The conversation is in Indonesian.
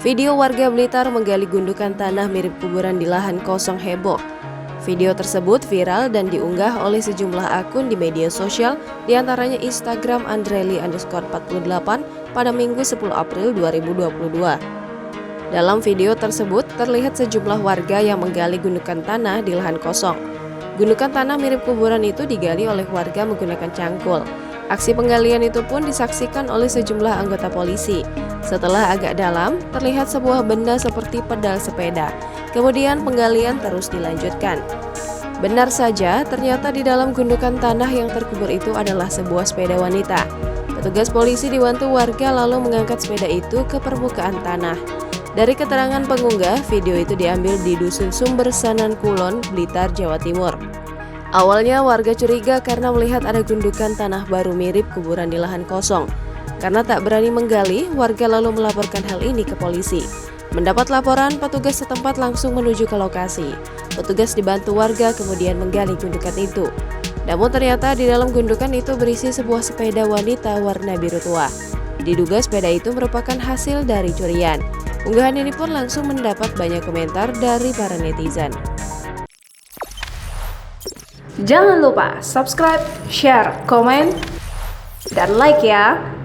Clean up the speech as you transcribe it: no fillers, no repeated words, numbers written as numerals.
Video warga Blitar menggali gundukan tanah mirip kuburan di lahan kosong heboh. Video tersebut viral dan diunggah oleh sejumlah akun di media sosial, diantaranya Instagram Andreli_48 pada Minggu 10 April 2022. Dalam video tersebut, terlihat sejumlah warga yang menggali gundukan tanah di lahan kosong. Gundukan tanah mirip kuburan itu digali oleh warga menggunakan cangkul. Aksi penggalian itu pun disaksikan oleh sejumlah anggota polisi. Setelah agak dalam, terlihat sebuah benda seperti pedal sepeda. Kemudian penggalian terus dilanjutkan. Benar saja, ternyata di dalam gundukan tanah yang terkubur itu adalah sebuah sepeda wanita. Petugas polisi dibantu warga lalu mengangkat sepeda itu ke permukaan tanah. Dari keterangan pengunggah, video itu diambil di Dusun Sumber Sanan Kulon, Blitar, Jawa Timur. Awalnya warga curiga karena melihat ada gundukan tanah baru mirip kuburan di lahan kosong. Karena tak berani menggali, warga lalu melaporkan hal ini ke polisi. Mendapat laporan, petugas setempat langsung menuju ke lokasi. Petugas dibantu warga kemudian menggali gundukan itu. Namun ternyata di dalam gundukan itu berisi sebuah sepeda wanita warna biru tua. Diduga sepeda itu merupakan hasil dari curian. Unggahan ini pun langsung mendapat banyak komentar dari para netizen. Jangan lupa subscribe, share, komen, dan like ya!